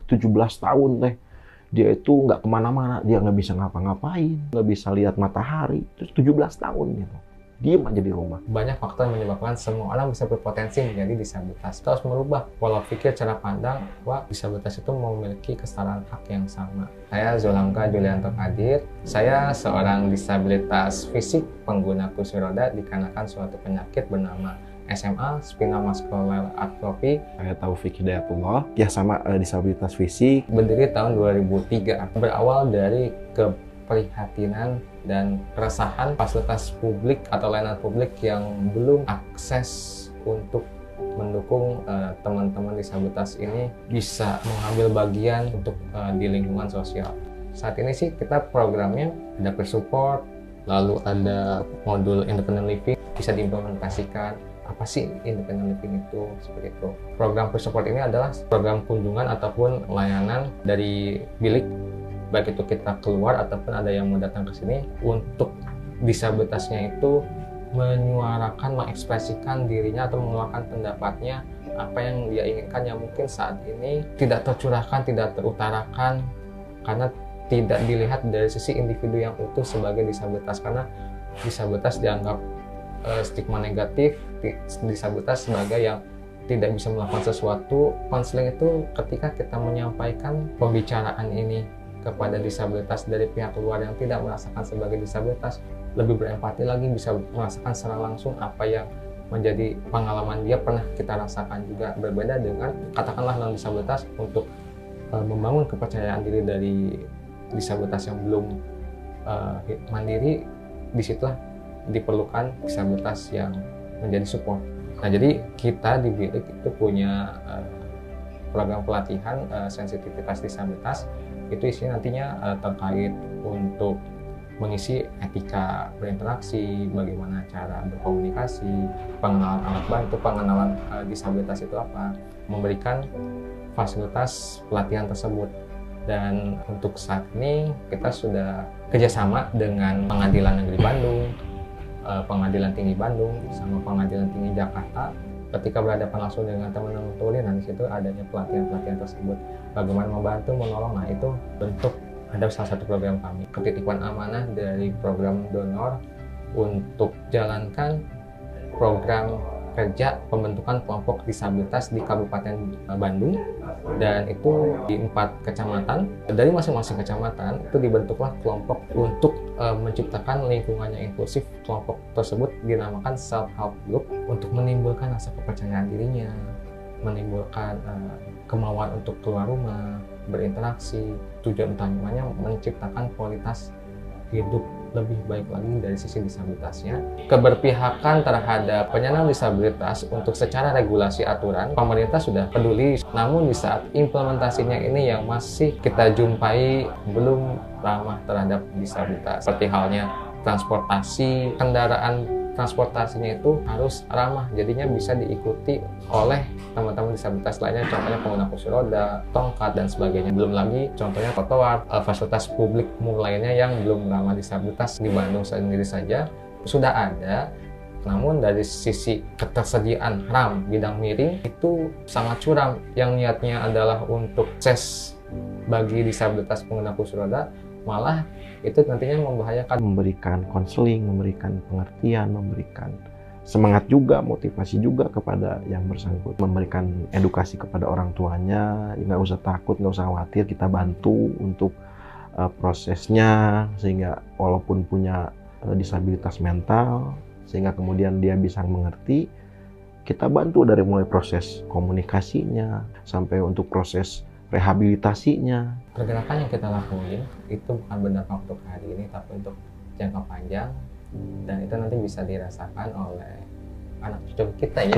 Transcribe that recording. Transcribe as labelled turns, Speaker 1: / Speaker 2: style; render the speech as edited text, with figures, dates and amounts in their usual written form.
Speaker 1: 17 tahun teh. Dia itu nggak kemana-mana, dia nggak bisa ngapa-ngapain, nggak bisa lihat matahari. Terus 17 tahun gitu. Diem aja di rumah.
Speaker 2: Banyak faktor yang menyebabkan semua orang bisa berpotensi menjadi disabilitas. Kita harus merubah pola pikir, cara pandang bahwa disabilitas itu memiliki kesetaraan hak yang sama. Saya Zulhamka Julianto Kadir. Saya seorang disabilitas fisik pengguna kursi roda dikarenakan suatu penyakit bernama SMA, Spinal Muscular Atrophy.
Speaker 1: Saya Taufik Hidayatullah, ya sama disabilitas fisik.
Speaker 2: Berdiri tahun 2003. Berawal dari keprihatinan dan keresahan fasilitas publik atau layanan publik yang belum akses untuk mendukung teman-teman disabilitas ini bisa mengambil bagian untuk di lingkungan sosial. Saat ini sih kita programnya ada peer support, lalu ada modul independent living, bisa diimplementasikan. Apa sih independent living itu? Seperti itu. Program peer support ini adalah program kunjungan ataupun layanan dari bilik, baik itu kita keluar ataupun ada yang mau datang ke sini untuk disabilitasnya itu menyuarakan, mengekspresikan dirinya atau mengeluarkan pendapatnya, apa yang dia inginkan yang mungkin saat ini tidak tercurahkan, tidak terutarakan karena tidak dilihat dari sisi individu yang utuh sebagai disabilitas, karena disabilitas dianggap stigma negatif, disabilitas sebagai yang tidak bisa melakukan sesuatu. Konseling itu ketika kita menyampaikan pembicaraan ini kepada disabilitas dari pihak luar yang tidak merasakan sebagai disabilitas, lebih berempati lagi, bisa merasakan secara langsung apa yang menjadi pengalaman dia pernah kita rasakan juga. Berbeda dengan katakanlah non disabilitas, untuk membangun kepercayaan diri dari disabilitas yang belum mandiri, disitulah diperlukan disabilitas yang menjadi support. Nah, jadi kita di bilik itu punya program pelatihan sensitivitas disabilitas. Itu isinya nantinya terkait untuk mengisi etika berinteraksi, bagaimana cara berkomunikasi, pengenalan alat bantu, pengenalan disabilitas itu apa, memberikan fasilitas pelatihan tersebut. Dan untuk saat ini kita sudah kerjasama dengan Pengadilan Negeri Bandung, Pengadilan Tinggi Bandung, sama Pengadilan Tinggi Jakarta. Ketika berhadapan langsung dengan teman-teman tuli, nah di situ adanya pelatihan-pelatihan tersebut, bagaimana membantu, menolong. Nah itu bentuk, ada salah satu program kami, ketitipan amanah dari program donor untuk jalankan program kerja pembentukan kelompok disabilitas di Kabupaten Bandung, dan itu di 4 kecamatan. Dari masing-masing kecamatan itu dibentuklah kelompok untuk menciptakan lingkungan yang inklusif. Kelompok tersebut dinamakan self help group untuk menimbulkan rasa kepercayaan dirinya, menimbulkan kemauan untuk keluar rumah, berinteraksi. Tujuan utamanya menciptakan kualitas hidup lebih baik lagi dari sisi disabilitasnya. Keberpihakan terhadap penyandang disabilitas untuk secara regulasi aturan, pemerintah sudah peduli, namun di saat implementasinya ini yang masih kita jumpai belum ramah terhadap disabilitas. Seperti halnya transportasi, kendaraan transportasinya itu harus ramah, jadinya bisa diikuti oleh teman-teman disabilitas lainnya, contohnya pengguna kursi roda, tongkat, dan sebagainya. Belum lagi contohnya trotoar, fasilitas publik lainnya yang belum ramah disabilitas. Di Bandung sendiri saja sudah ada, namun dari sisi ketersediaan RAM bidang miring itu sangat curam. Yang niatnya adalah untuk akses bagi disabilitas pengguna kursi roda, malah itu nantinya membahayakan.
Speaker 1: Memberikan konseling, memberikan pengertian, memberikan semangat juga, motivasi juga kepada yang bersangkutan, memberikan edukasi kepada orang tuanya, nggak usah takut, nggak usah khawatir, kita bantu untuk prosesnya, sehingga walaupun punya disabilitas mental, sehingga kemudian dia bisa mengerti, kita bantu dari mulai proses komunikasinya sampai untuk proses rehabilitasinya.
Speaker 2: Pergerakan yang kita lakuin itu bukan berdampak untuk hari ini, tapi untuk jangka panjang, dan itu nanti bisa dirasakan oleh anak cucu kita ya.